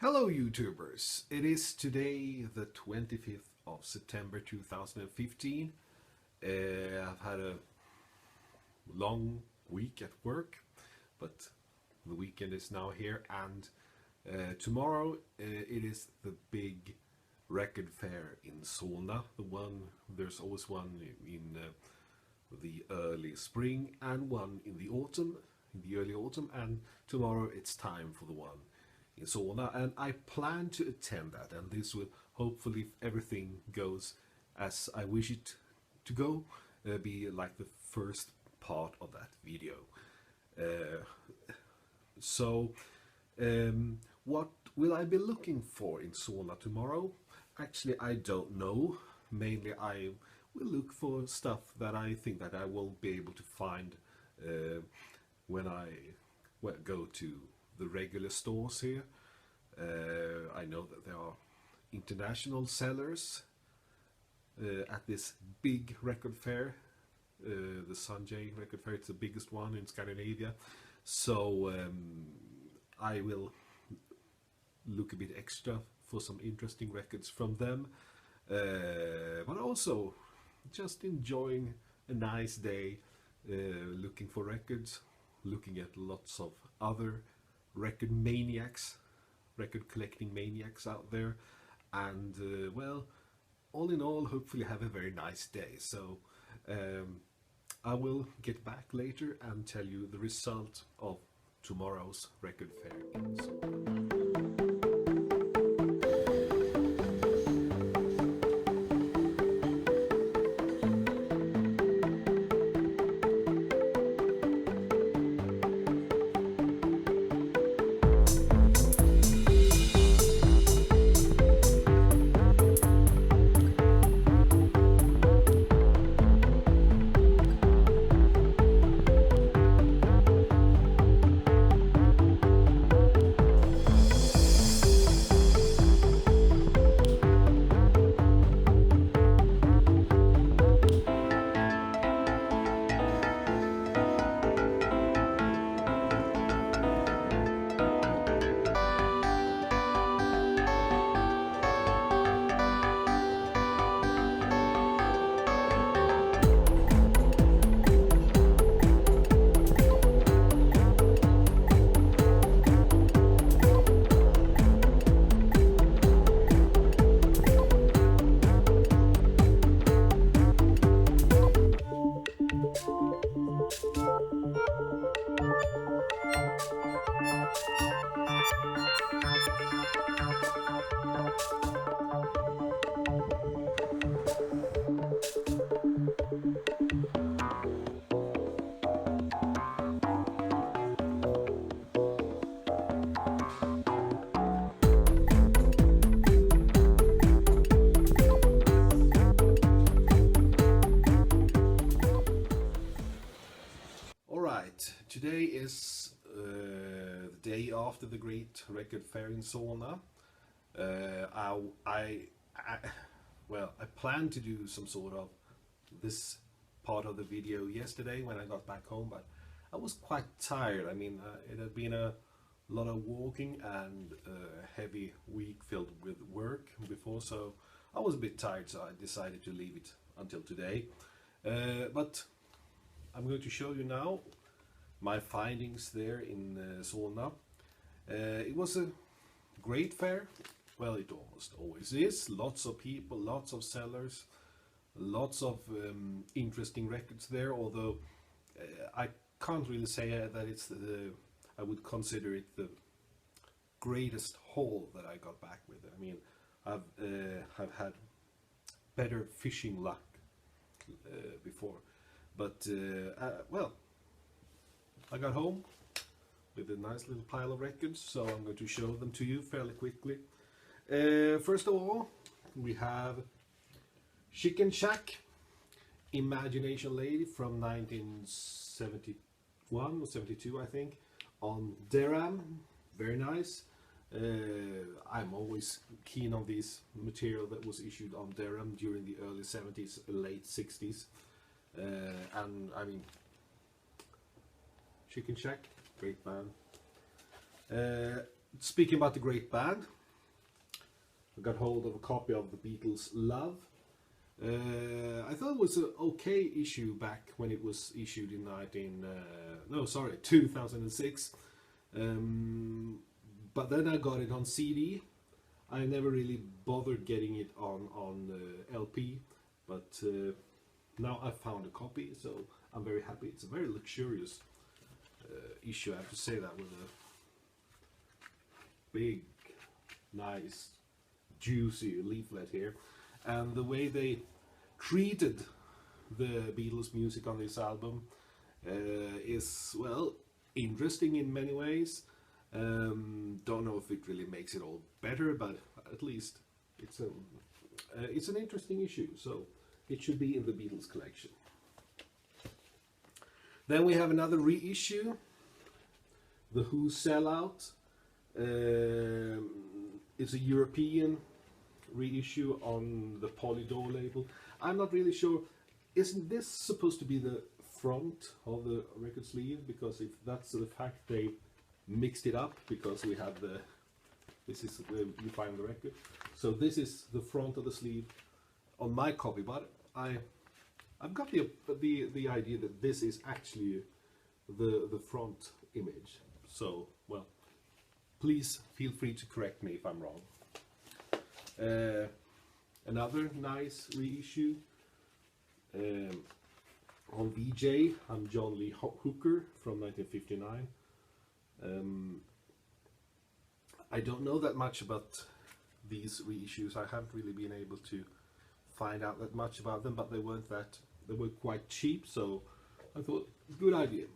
Hello YouTubers, it is today the 25th of September 2015. I've had a long week at work, but the weekend is now here, and tomorrow it is the big record fair in Solna. There's always one in the early spring and one in the autumn, early autumn, and tomorrow it's time for the one in Solna, and I plan to attend that, and this will hopefully, if everything goes as I wish it to go, be like the first part of that video. So what will I be looking for in Solna tomorrow? Actually, I don't know. Mainly I will look for stuff that I think that I will be able to find when I go to the regular stores here. I know that there are international sellers at this big record fair, the Sanjay record fair. It's the biggest one in Scandinavia, so I will look a bit extra for some interesting records from them, but also just enjoying a nice day, looking for records, looking at lots of other record collecting maniacs out there, and well, all in all, hopefully have a very nice day. So I will get back later and tell you the result of tomorrow's record fair in Solna. Today is the day after the great record fair in Solna. I planned to do some sort of this part of the video yesterday when I got back home, but I was quite tired. I mean, it had been a lot of walking and a heavy week filled with work before, so I was a bit tired, so I decided to leave it until today. But I'm going to show you now my findings there in Solna. It was a great fair. Well, it almost always is. Lots of people, lots of sellers, lots of interesting records there, although I can't really say that it's I would consider it the greatest haul that I got back with. I mean, I've had better fishing luck before, but well, I got home with a nice little pile of records, so I'm going to show them to you fairly quickly. First of all, we have Chicken Shack, Imagination Lady from 1971 or 72, I think, on Deram. Very nice. I'm always keen on this material that was issued on Deram during the early 70s, late 60s, and I mean, Chicken Shack, great band. speaking about the great band, I got hold of a copy of the Beatles' Love. I thought it was an okay issue back when it was issued in 2006. But then I got it on CD. I never really bothered getting it on LP, but now I found a copy, so I'm very happy. It's a very luxurious issue, I have to say that, with a big, nice, juicy leaflet here. And the way they treated the Beatles music on this album is, well, interesting in many ways. Don't know if it really makes it all better, but at least it's an interesting issue, so it should be in the Beatles collection. Then we have another reissue, The Who Sellout. It's a European reissue on the Polydor label. I'm not really sure. Isn't this supposed to be the front of the record sleeve? Because if that's the fact, they mixed it up, because we have the, this is where you find the record. So this is the front of the sleeve on my copy, but I've got the idea that this is actually the front image. So, well, please feel free to correct me if I'm wrong. Another nice reissue on VJ. I'm John Lee Hooker from 1959. I don't know that much about these reissues. I haven't really been able to find out that much about them, but they were quite cheap, so I thought, good idea.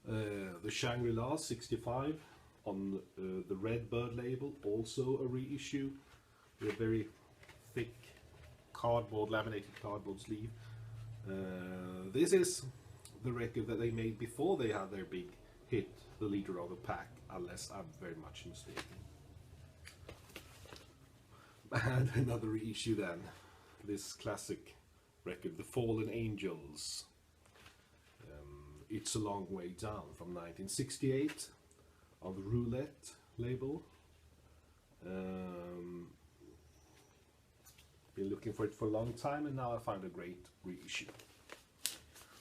The Shangri-La 65 on the Red Bird label, also a reissue with a very thick cardboard, laminated cardboard sleeve. This is the record that they made before they had their big hit, The Leader of the Pack, unless I'm very much mistaken. And another reissue then, this classic record, The Fallen Angels. It's a Long Way Down from 1968 on the Roulette label. Been looking for it for a long time, and now I found a great reissue.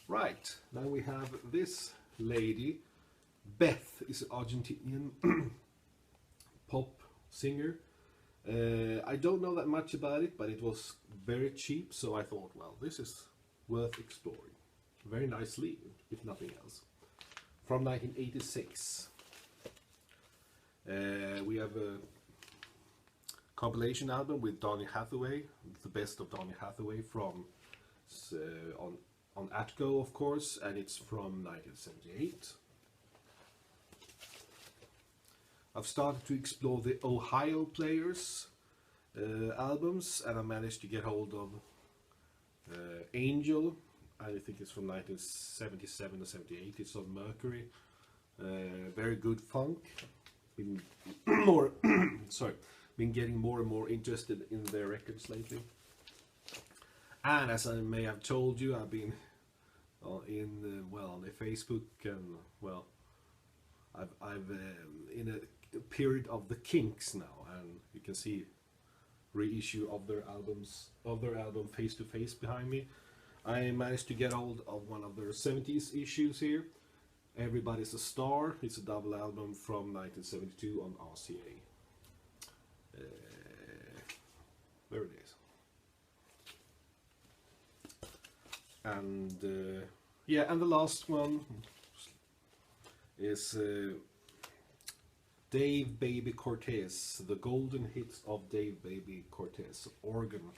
Right, now we have this lady. Beth is an Argentinian pop singer. I don't know that much about it, but it was very cheap, so I thought, well, this is worth exploring. Very nice sleeve, if nothing else. From 1986. We have a compilation album with Donny Hathaway, the best of Donny Hathaway from on Atco, of course, and it's from 1978. I've started to explore the Ohio Players albums, and I managed to get hold of Angel. I think it's from 1977 or 78. It's on Mercury. Very good funk. Been more been getting more and more interested in their records lately. And as I may have told you, I've been on the Facebook, and well, I've in a period of the Kinks now, and you can see reissue of their album Face to Face behind me. I managed to get hold of one of their 70s issues here. Everybody's a Star. It's a double album from 1972 on RCA. There it is. And yeah, and the last one is Dave Baby Cortez, the golden hits of Dave Baby Cortez. Organ.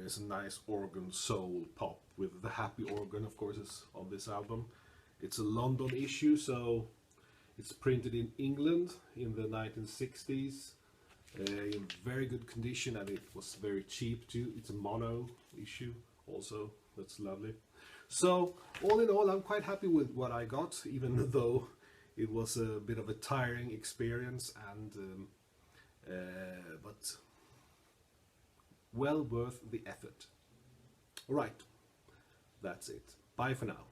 It's a nice organ soul pop with the happy organ, of course, is on this album. It's a London issue, so it's printed in England in the 1960s, in very good condition, and it was very cheap too. It's a mono issue also, that's lovely. So all in all, I'm quite happy with what I got, even though it was a bit of a tiring experience, and but well worth the effort. Alright, that's it. Bye for now.